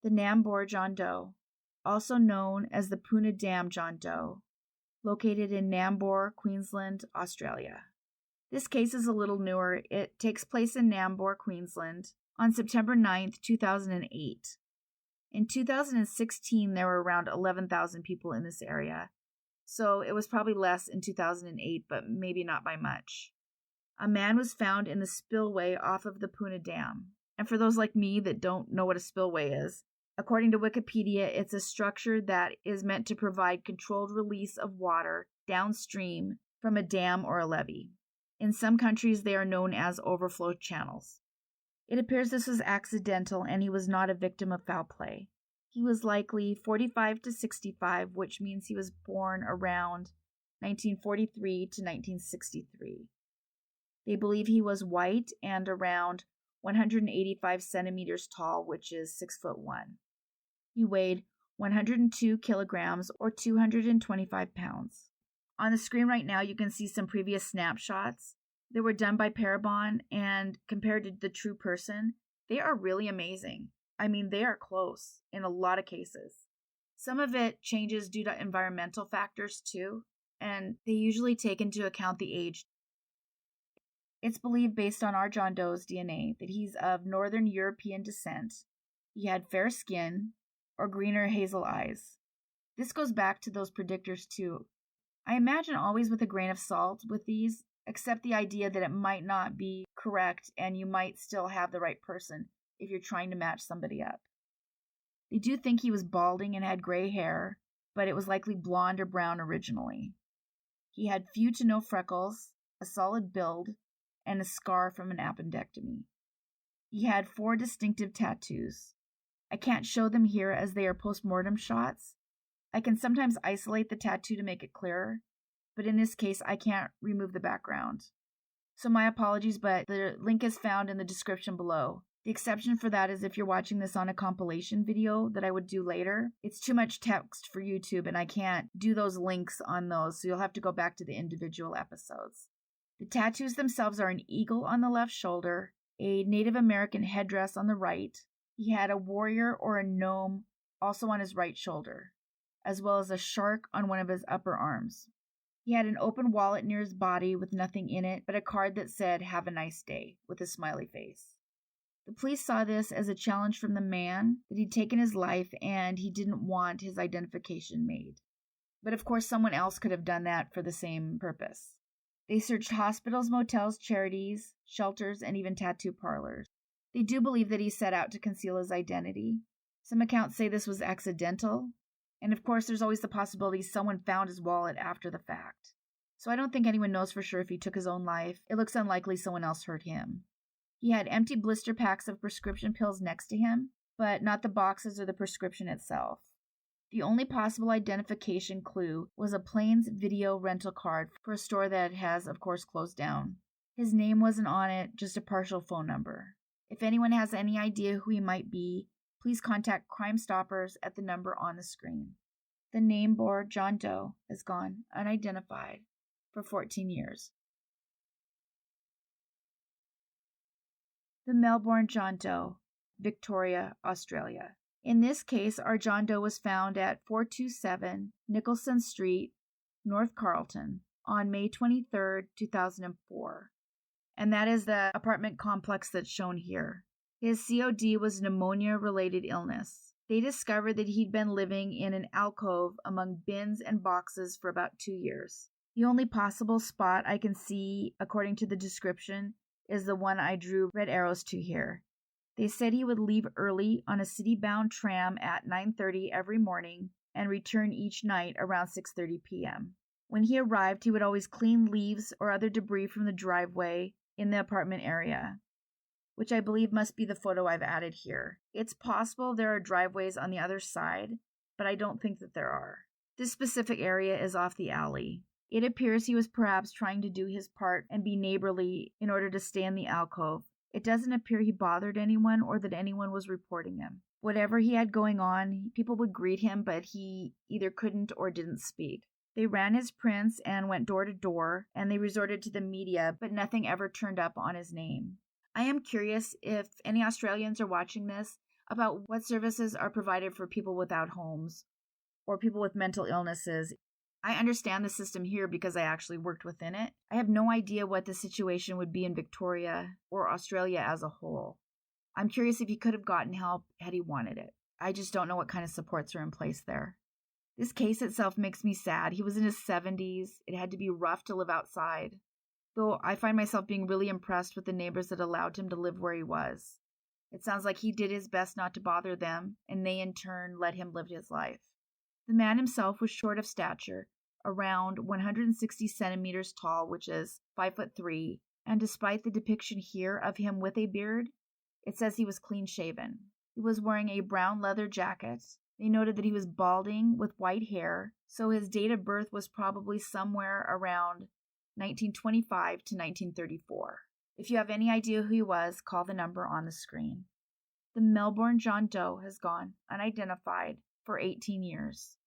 the Namour John Doe, also known as the Poona John Doe, located in Nambour, Queensland, Australia. This case is a little newer. It takes place in Nambour, Queensland, on September 9, 2008. In 2016, there were around 11,000 people in this area, so it was probably less in 2008, but maybe not by much. A man was found in the spillway off of the Poona Dam. And for those like me that don't know what a spillway is, according to Wikipedia, it's a structure that is meant to provide controlled release of water downstream from a dam or a levee. In some countries, they are known as overflow channels. It appears this was accidental and he was not a victim of foul play. He was likely 45 to 65, which means he was born around 1943 to 1963. They believe he was white and around 185 centimeters tall, which is 6'1". He weighed 102 kilograms or 225 pounds. On the screen right now, you can see some previous snapshots that were done by Parabon, and compared to the true person, they are really amazing. I mean, they are close in a lot of cases. Some of it changes due to environmental factors too, and they usually take into account the age. It's believed based on our John Doe's DNA that he's of Northern European descent. He had fair skin or green or hazel eyes. This goes back to those predictors too. I imagine always with a grain of salt with these, except the idea that it might not be correct and you might still have the right person if you're trying to match somebody up. They do think he was balding and had gray hair, but it was likely blonde or brown originally. He had few to no freckles, a solid build, and a scar from an appendectomy. He had 4 distinctive tattoos. I can't show them here as they are post-mortem shots. I can sometimes isolate the tattoo to make it clearer, but in this case, I can't remove the background. So my apologies, but the link is found in the description below. The exception for that is if you're watching this on a compilation video that I would do later. It's too much text for YouTube and I can't do those links on those, so you'll have to go back to the individual episodes. The tattoos themselves are an eagle on the left shoulder, a Native American headdress on the right. He had a warrior or a gnome also on his right shoulder, as well as a shark on one of his upper arms. He had an open wallet near his body with nothing in it but a card that said, "Have a nice day," with a smiley face. The police saw this as a challenge from the man that he'd taken his life and he didn't want his identification made. But of course, someone else could have done that for the same purpose. They searched hospitals, motels, charities, shelters, and even tattoo parlors. They do believe that he set out to conceal his identity. Some accounts say this was accidental. And of course, there's always the possibility someone found his wallet after the fact. So I don't think anyone knows for sure if he took his own life. It looks unlikely someone else hurt him. He had empty blister packs of prescription pills next to him, but not the boxes or the prescription itself. The only possible identification clue was a Plains video rental card for a store that has, of course, closed down. His name wasn't on it, just a partial phone number. If anyone has any idea who he might be, please contact Crime Stoppers at the number on the screen. The Nambour John Doe has gone unidentified for 14 years. The Melbourne John Doe, Victoria, Australia. In this case, our John Doe was found at 427 Nicholson Street, North Carlton, on May 23, 2004. And that is the apartment complex that's shown here. His COD was pneumonia-related illness. They discovered that he'd been living in an alcove among bins and boxes for about 2 years. The only possible spot I can see, according to the description, is the one I drew red arrows to here. They said he would leave early on a city-bound tram at 9:30 every morning and return each night around 6:30 p.m. When he arrived, he would always clean leaves or other debris from the driveway in the apartment area, which I believe must be the photo I've added here. It's possible there are driveways on the other side, but I don't think that there are. This specific area is off the alley. It appears he was perhaps trying to do his part and be neighborly in order to stay in the alcove. It doesn't appear he bothered anyone or that anyone was reporting him. Whatever he had going on, people would greet him, but he either couldn't or didn't speak. They ran his prints and went door to door, and they resorted to the media, but nothing ever turned up on his name. I am curious if any Australians are watching this about what services are provided for people without homes or people with mental illnesses. I understand the system here because I actually worked within it. I have no idea what the situation would be in Victoria or Australia as a whole. I'm curious if he could have gotten help had he wanted it. I just don't know what kind of supports are in place there. This case itself makes me sad. He was in his 70s. It had to be rough to live outside. Though I find myself being really impressed with the neighbors that allowed him to live where he was. It sounds like he did his best not to bother them, and they in turn let him live his life. The man himself was short of stature, around 160 centimeters tall, which is 5'3", and despite the depiction here of him with a beard, it says he was clean-shaven. He was wearing a brown leather jacket. They noted that he was balding with white hair, so his date of birth was probably somewhere around 1925 to 1934. If you have any idea who he was, call the number on the screen. The Melbourne John Doe has gone unidentified for 18 years.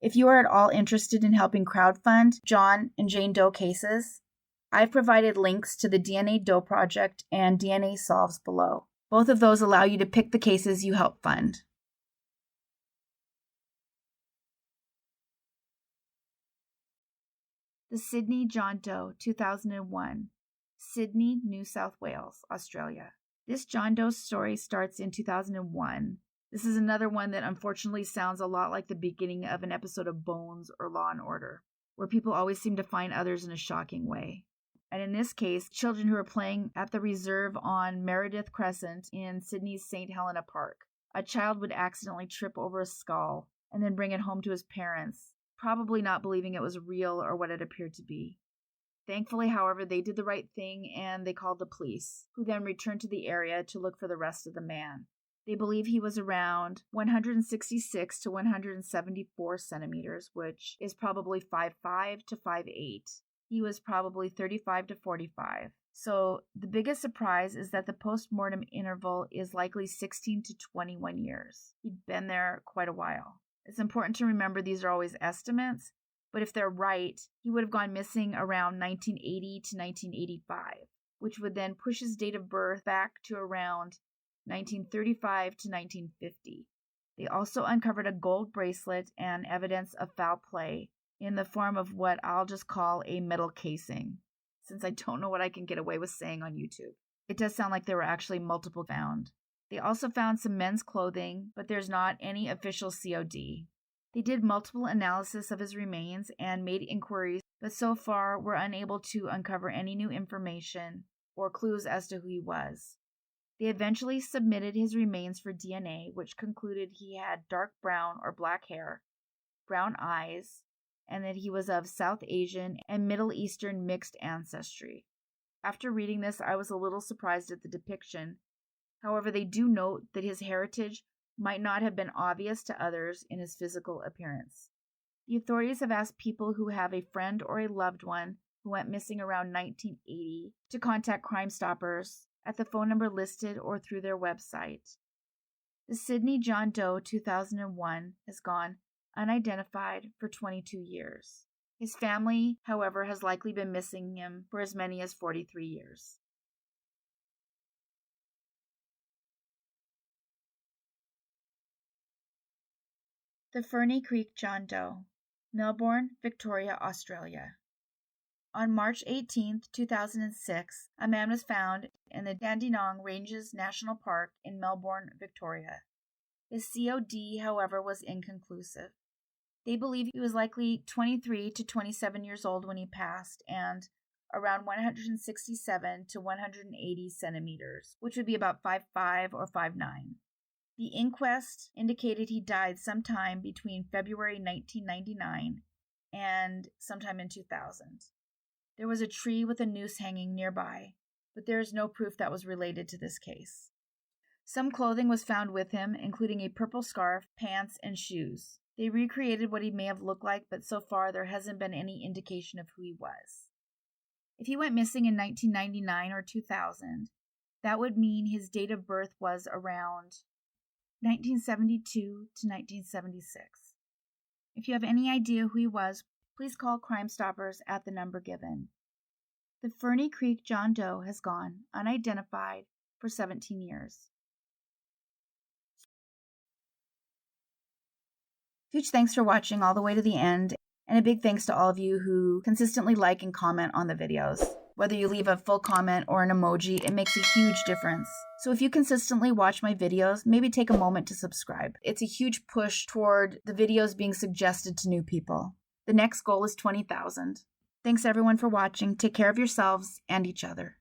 If you are at all interested in helping crowdfund John and Jane Doe cases, I've provided links to the DNA Doe Project and DNA Solves below. Both of those allow you to pick the cases you help fund. The Sydney John Doe, 2001, Sydney, New South Wales, Australia. This John Doe story starts in 2001. This is another one that unfortunately sounds a lot like the beginning of an episode of Bones or Law and Order, where people always seem to find others in a shocking way. And in this case, children who are playing at the reserve on Meredith Crescent in Sydney's St. Helena Park. A child would accidentally trip over a skull and then bring it home to his parents, probably not believing it was real or what it appeared to be. Thankfully, however, they did the right thing and they called the police, who then returned to the area to look for the rest of the man. They believe he was around 166 to 174 centimeters, which is probably 5'5" to 5'8". He was probably 35 to 45. So the biggest surprise is that the post-mortem interval is likely 16 to 21 years. He'd been there quite a while. It's important to remember these are always estimates, but if they're right, he would have gone missing around 1980 to 1985, which would then push his date of birth back to around 1935 to 1950. They also uncovered a gold bracelet and evidence of foul play in the form of what I'll just call a metal casing, since I don't know what I can get away with saying on YouTube. It does sound like there were actually multiple found. They also found some men's clothing, but there's not any official COD. They did multiple analysis of his remains and made inquiries, but so far were unable to uncover any new information or clues as to who he was. They eventually submitted his remains for DNA, which concluded he had dark brown or black hair, brown eyes, and that he was of South Asian and Middle Eastern mixed ancestry. After reading this, I was a little surprised at the depiction. However, they do note that his heritage might not have been obvious to others in his physical appearance. The authorities have asked people who have a friend or a loved one who went missing around 1980 to contact Crime Stoppers at the phone number listed or through their website. The Sydney John Doe 2001 has gone unidentified for 22 years. His family, however, has likely been missing him for as many as 43 years. The Ferny Creek John Doe, Melbourne, Victoria, Australia. On March 18, 2006, a man was found in the Dandenong Ranges National Park in Melbourne, Victoria. His COD, however, was inconclusive. They believe he was likely 23 to 27 years old when he passed and around 167 to 180 centimeters, which would be about 5'5" or 5'9". The inquest indicated he died sometime between February 1999 and sometime in 2000. There was a tree with a noose hanging nearby, but there is no proof that was related to this case. Some clothing was found with him, including a purple scarf, pants, and shoes. They recreated what he may have looked like, but so far there hasn't been any indication of who he was. If he went missing in 1999 or 2000, that would mean his date of birth was around 1972 to 1976. If you have any idea who he was, please call Crime Stoppers at the number given. The Ferny Creek John Doe has gone unidentified for 17 years. Huge thanks for watching all the way to the end, and a big thanks to all of you who consistently like and comment on the videos. Whether you leave a full comment or an emoji, it makes a huge difference. So if you consistently watch my videos, maybe take a moment to subscribe. It's a huge push toward the videos being suggested to new people. The next goal is 20,000. Thanks everyone for watching. Take care of yourselves and each other.